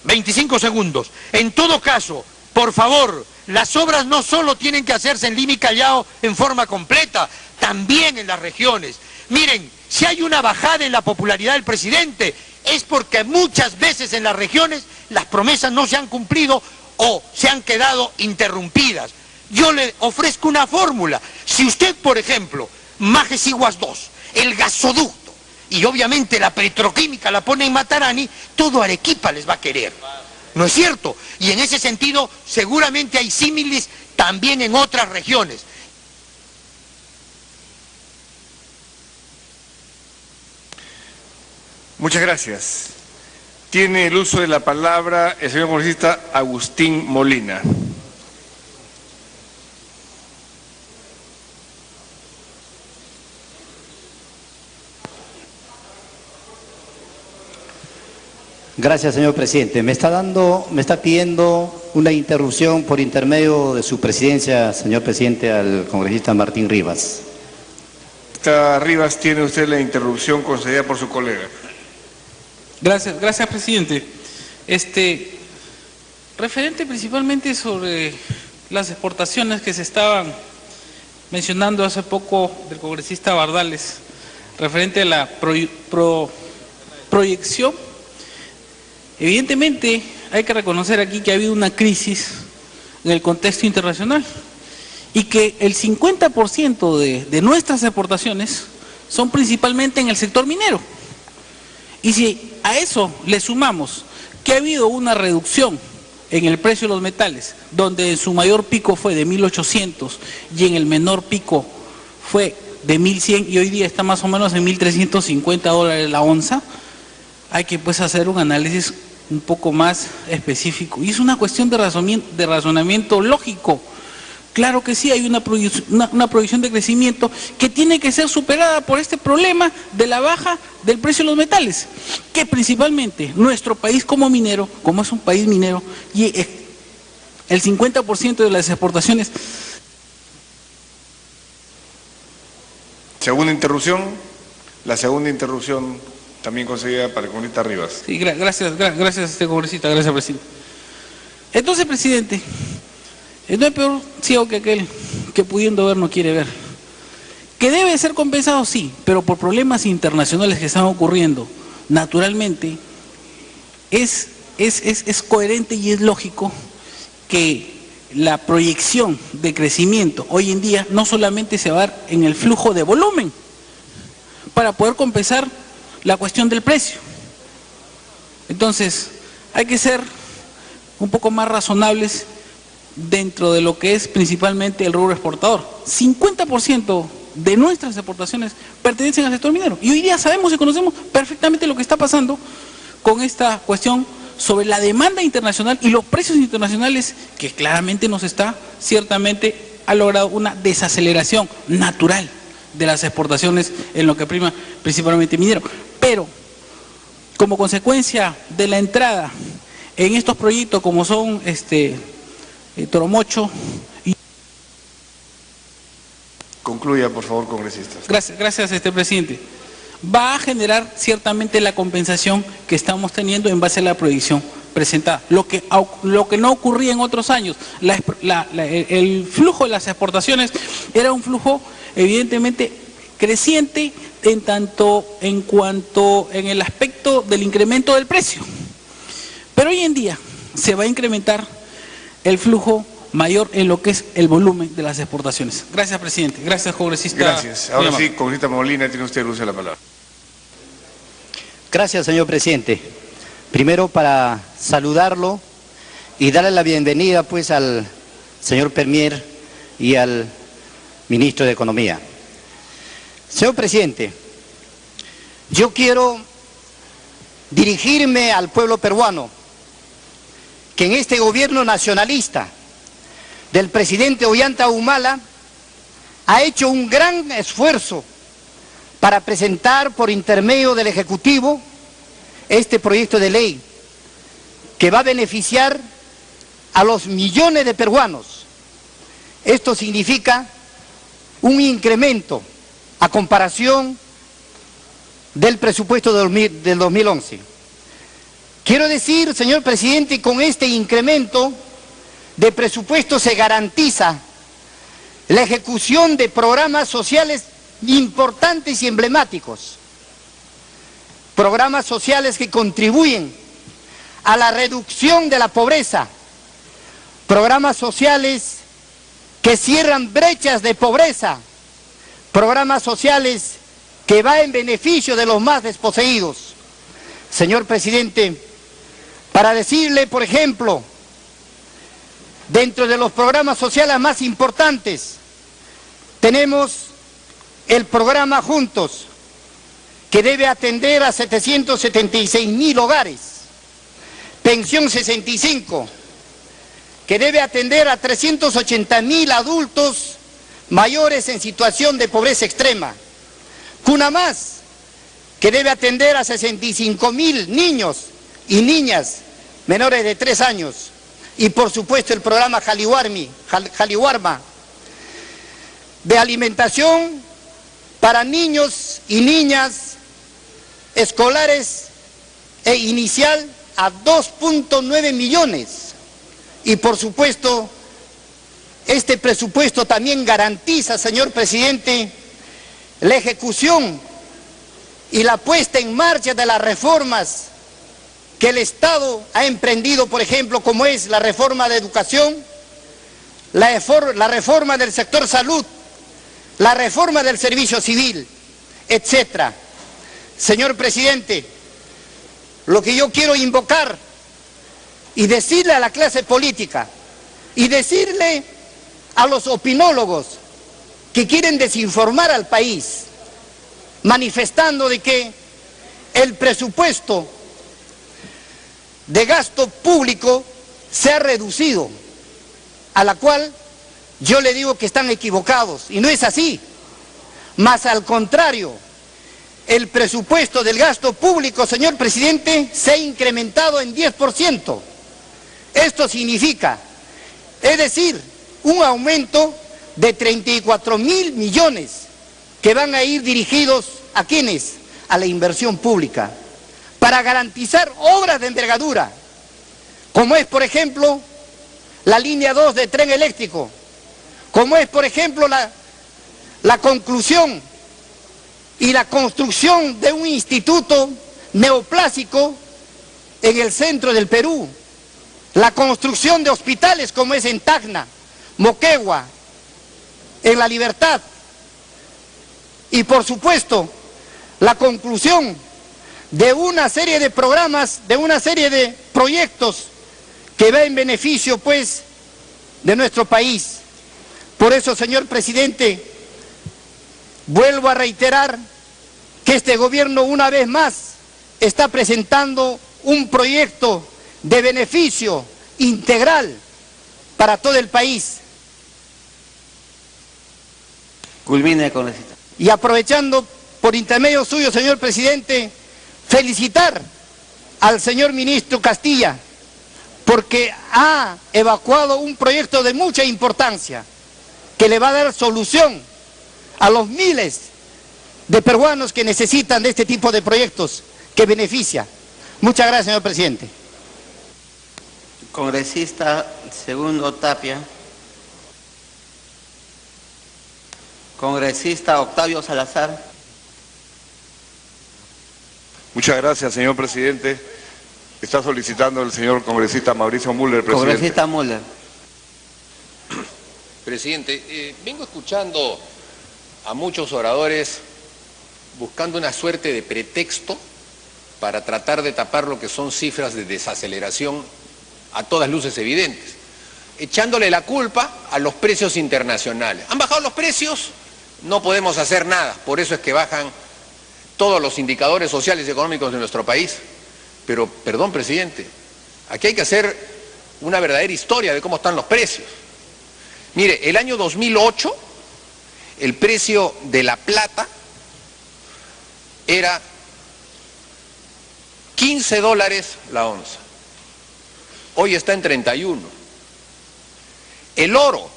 25 segundos. En todo caso, por favor, las obras no solo tienen que hacerse en Lima y Callao en forma completa, también en las regiones. Miren, si hay una bajada en la popularidad del presidente, es porque muchas veces en las regiones las promesas no se han cumplido o se han quedado interrumpidas. Yo le ofrezco una fórmula. Si usted, por ejemplo, Majes-Iguas II, el gasoducto, y obviamente la petroquímica la pone en Matarani, todo Arequipa les va a querer. ¿No es cierto? Y en ese sentido seguramente hay símiles también en otras regiones. Muchas gracias. Tiene el uso de la palabra el señor congresista Agustín Molina. Gracias, señor presidente. Me está pidiendo una interrupción por intermedio de su presidencia, señor presidente, al congresista Martín Rivas. Rivas, tiene usted la interrupción concedida por su colega. Gracias, presidente. Referente principalmente sobre las exportaciones que se estaban mencionando hace poco del congresista Bardales, referente a la proyección. Evidentemente hay que reconocer aquí que ha habido una crisis en el contexto internacional y que el 50% de nuestras exportaciones son principalmente en el sector minero. Y si a eso le sumamos que ha habido una reducción en el precio de los metales, donde en su mayor pico fue de 1.800 y en el menor pico fue de 1.100 y hoy día está más o menos en $1.350 la onza, hay que pues hacer un análisis un poco más específico. Y es una cuestión de razonamiento lógico. Claro que sí, hay una proyección de crecimiento que tiene que ser superada por este problema de la baja del precio de los metales, que principalmente nuestro país como minero, como es un país minero, y el 50% de las exportaciones. Segunda interrupción, la segunda interrupción también concedida para el congresista Rivas. Sí, gracias, congresista, gracias, presidente. Entonces, presidente, no es peor ciego que aquel que pudiendo ver no quiere ver. Que debe ser compensado, sí, pero por problemas internacionales que están ocurriendo, naturalmente, es coherente y es lógico que la proyección de crecimiento hoy en día no solamente se va a dar en el flujo de volumen, para poder compensar la cuestión del precio. Entonces, hay que ser un poco más razonables dentro de lo que es principalmente el rubro exportador. 50% de nuestras exportaciones pertenecen al sector minero. Y hoy día sabemos y conocemos perfectamente lo que está pasando con esta cuestión sobre la demanda internacional y los precios internacionales, que claramente ciertamente ha logrado una desaceleración natural de las exportaciones en lo que prima principalmente minero. Pero, como consecuencia de la entrada en estos proyectos como son Toromocho y... Concluya, por favor, congresista. Gracias, presidente. Va a generar ciertamente la compensación que estamos teniendo en base a la proyección presentada. Lo que no ocurría en otros años. El flujo de las exportaciones era un flujo evidentemente creciente en cuanto en el aspecto del incremento del precio. Pero hoy en día se va a incrementar el flujo mayor en lo que es el volumen de las exportaciones. Gracias, presidente. Gracias, congresista. Gracias. Ahora sí, congresista Molina, tiene usted el uso de la palabra. Gracias, señor presidente. Primero, para saludarlo y darle la bienvenida pues al señor Premier y al ministro de Economía. Señor presidente, yo quiero dirigirme al pueblo peruano, que en este gobierno nacionalista del presidente Ollanta Humala ha hecho un gran esfuerzo para presentar por intermedio del Ejecutivo este proyecto de ley que va a beneficiar a los millones de peruanos. Esto significa un incremento a comparación del presupuesto del 2011. Quiero decir, señor presidente, con este incremento de presupuesto se garantiza la ejecución de programas sociales importantes y emblemáticos. Programas sociales que contribuyen a la reducción de la pobreza. Programas sociales que cierran brechas de pobreza. Programas sociales que va en beneficio de los más desposeídos. Señor presidente, para decirle, por ejemplo, dentro de los programas sociales más importantes, tenemos el programa Juntos, que debe atender a 776.000 hogares. Pensión 65, que debe atender a 380.000 adultos mayores en situación de pobreza extrema. Cuna Más, que debe atender a 65.000 niños y niñas menores de 3 años. Y por supuesto el programa Jaliwarma, de alimentación para niños y niñas escolares e inicial a 2.9 millones. Y por supuesto, este presupuesto también garantiza, señor presidente, la ejecución y la puesta en marcha de las reformas que el Estado ha emprendido, por ejemplo, como es la reforma de educación, la reforma del sector salud, la reforma del servicio civil, etc. Señor presidente, lo que yo quiero invocar y decirle a la clase política y decirle a los opinólogos que quieren desinformar al país, manifestando de que el presupuesto de gasto público se ha reducido, a la cual yo le digo que están equivocados, y no es así, más al contrario, el presupuesto del gasto público, señor presidente, se ha incrementado en 10%. Esto significa, es decir, un aumento de 34.000 millones que van a ir dirigidos ¿a quiénes? A la inversión pública, para garantizar obras de envergadura, como es, por ejemplo, la línea 2 de tren eléctrico, como es, por ejemplo, la conclusión y la construcción de un instituto neoplásico en el centro del Perú, la construcción de hospitales como es en Tacna, Moquegua, en La Libertad, y por supuesto la conclusión de una serie de programas, de una serie de proyectos que va en beneficio pues de nuestro país. Por eso, señor presidente, vuelvo a reiterar que este gobierno una vez más está presentando un proyecto de beneficio integral para todo el país. Culmine con la cita. Y aprovechando por intermedio suyo, señor presidente, felicitar al señor ministro Castilla porque ha evacuado un proyecto de mucha importancia que le va a dar solución a los miles de peruanos que necesitan de este tipo de proyectos que beneficia. Muchas gracias, señor presidente. Congresista Segundo Tapia. Congresista Octavio Salazar. Muchas gracias, señor presidente. Está solicitando el señor congresista Mauricio Müller, presidente. Congresista Müller. Presidente, vengo escuchando a muchos oradores buscando una suerte de pretexto para tratar de tapar lo que son cifras de desaceleración a todas luces evidentes, echándole la culpa a los precios internacionales. ¿Han bajado los precios? No podemos hacer nada, por eso es que bajan todos los indicadores sociales y económicos de nuestro país. Pero, perdón, presidente, aquí hay que hacer una verdadera historia de cómo están los precios. Mire, el año 2008, el precio de la plata era $15 la onza. Hoy está en 31. El oro,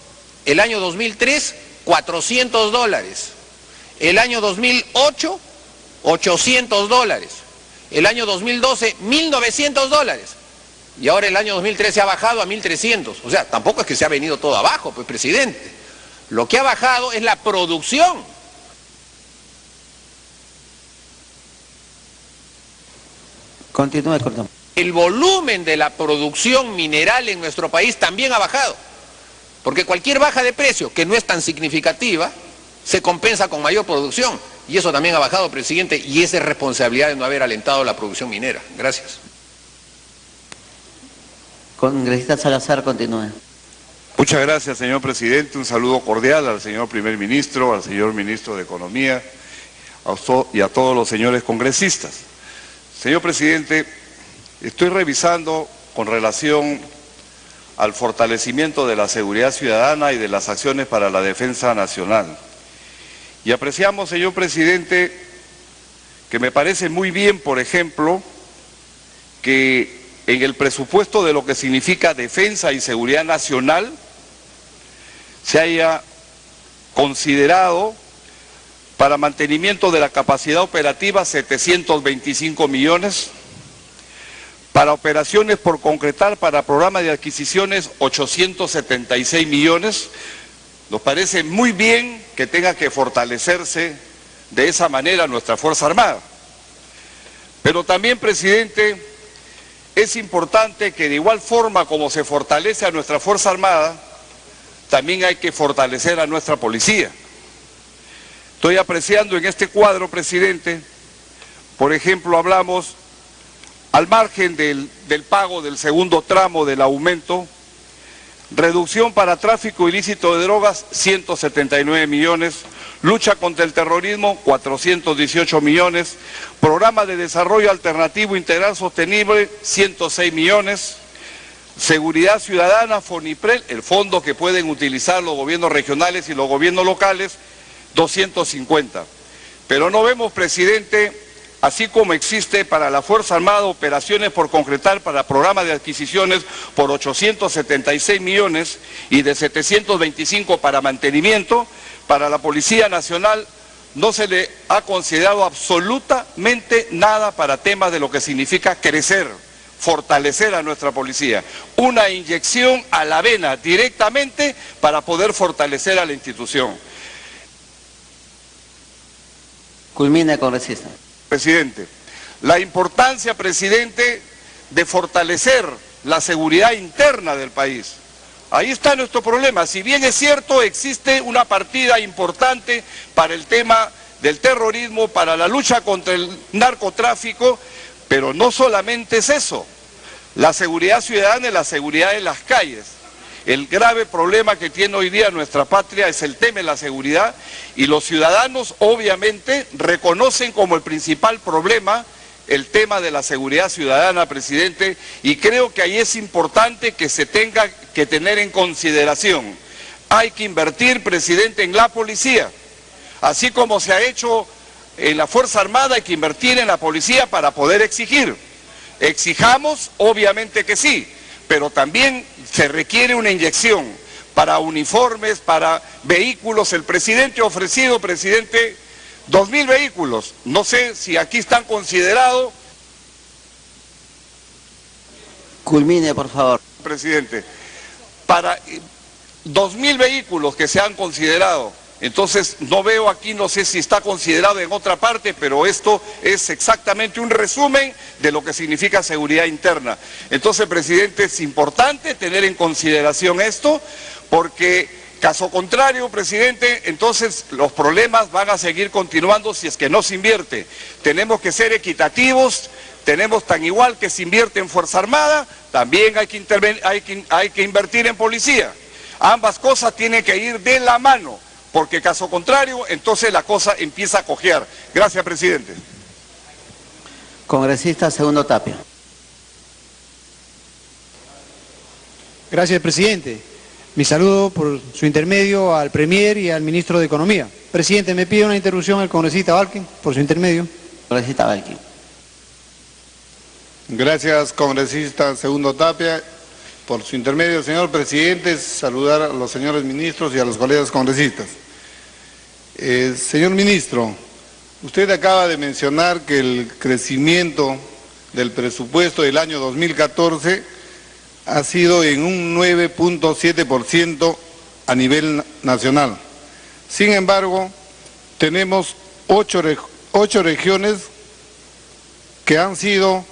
el año 2003, $400. El año 2008, $800. El año 2012, $1.900. Y ahora el año 2013 ha bajado a 1.300. O sea, tampoco es que se ha venido todo abajo, pues, presidente. Lo que ha bajado es la producción. Continúe, Cordón. El volumen de la producción mineral en nuestro país también ha bajado. Porque cualquier baja de precio, que no es tan significativa, se compensa con mayor producción. Y eso también ha bajado, presidente, y esa es responsabilidad de no haber alentado la producción minera. Gracias. Congresista Salazar, continúe. Muchas gracias, señor presidente. Un saludo cordial al señor primer ministro, al señor ministro de Economía y a todos los señores congresistas. Señor presidente, estoy revisando con relación al fortalecimiento de la seguridad ciudadana y de las acciones para la defensa nacional. Y apreciamos, señor presidente, que me parece muy bien, por ejemplo, que en el presupuesto de lo que significa defensa y seguridad nacional se haya considerado para mantenimiento de la capacidad operativa 725 millones, para operaciones por concretar para programa de adquisiciones 876 millones. Nos parece muy bien que tenga que fortalecerse de esa manera nuestra Fuerza Armada. Pero también, presidente, es importante que de igual forma como se fortalece a nuestra Fuerza Armada, también hay que fortalecer a nuestra policía. Estoy apreciando en este cuadro, presidente, por ejemplo, hablamos al margen del pago del segundo tramo del aumento, reducción para tráfico ilícito de drogas, 179 millones, lucha contra el terrorismo, 418 millones, programa de desarrollo alternativo integral sostenible, 106 millones, seguridad ciudadana, FONIPREL, el fondo que pueden utilizar los gobiernos regionales y los gobiernos locales, 250. Pero no vemos, presidente, así como existe para la Fuerza Armada operaciones por concretar para programa de adquisiciones por 876 millones y de 725 para mantenimiento, para la Policía Nacional no se le ha considerado absolutamente nada para temas de lo que significa crecer, fortalecer a nuestra policía. Una inyección a la vena directamente para poder fortalecer a la institución. Culmine, congresista. Presidente, la importancia, presidente, de fortalecer la seguridad interna del país. Ahí está nuestro problema. Si bien es cierto, existe una partida importante para el tema del terrorismo, para la lucha contra el narcotráfico, pero no solamente es eso. La seguridad ciudadana es la seguridad de las calles. El grave problema que tiene hoy día nuestra patria es el tema de la seguridad y los ciudadanos obviamente reconocen como el principal problema el tema de la seguridad ciudadana, presidente, y creo que ahí es importante que se tenga que tener en consideración. Hay que invertir, presidente, en la policía, así como se ha hecho en la Fuerza Armada, hay que invertir en la policía para poder exigir. Exijamos, obviamente que sí, pero también se requiere una inyección para uniformes, para vehículos. El presidente ha ofrecido, presidente, 2.000 vehículos. No sé si aquí están considerados. Culmine, por favor. Presidente, para 2.000 vehículos que se han considerado. Entonces, no veo aquí, no sé si está considerado en otra parte, pero esto es exactamente un resumen de lo que significa seguridad interna. Entonces, presidente, es importante tener en consideración esto, porque caso contrario, presidente, entonces los problemas van a seguir continuando si es que no se invierte. Tenemos que ser equitativos, tenemos tan igual que se invierte en Fuerza Armada, también hay que invertir en policía. Ambas cosas tienen que ir de la mano, porque caso contrario, entonces la cosa empieza a cojear. Gracias, presidente. Congresista Segundo Tapia. Gracias, presidente. Mi saludo por su intermedio al Premier y al Ministro de Economía. Presidente, me pide una interrupción el congresista Valquín, por su intermedio. Congresista Valquín. Gracias, congresista Segundo Tapia. Por su intermedio, señor presidente, saludar a los señores ministros y a los colegas congresistas. Señor ministro, usted acaba de mencionar que el crecimiento del presupuesto del año 2014 ha sido en un 9.7% a nivel nacional. Sin embargo, tenemos ocho regiones que han sido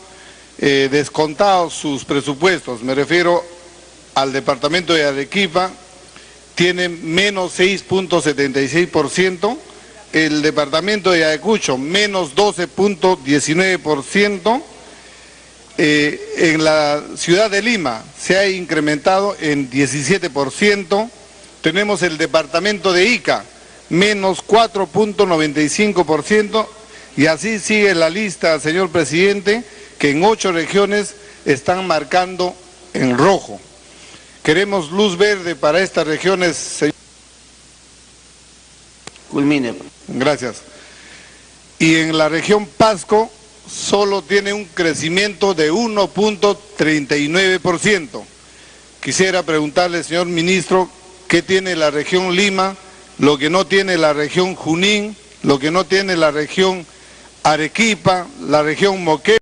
descontados sus presupuestos. Me refiero al departamento de Arequipa, tiene menos 6.76%, el departamento de Ayacucho, menos 12.19%. En la ciudad de Lima se ha incrementado en 17%. Tenemos el departamento de Ica, menos 4.95%. Y así sigue la lista, señor presidente, que en 8 regiones están marcando en rojo. Queremos luz verde para estas regiones, señor. Culmine. Gracias. Y en la región Pasco solo tiene un crecimiento de 1.39%. Quisiera preguntarle, señor ministro, ¿qué tiene la región Lima, lo que no tiene la región Junín, lo que no tiene la región Arequipa, la región Moquegua?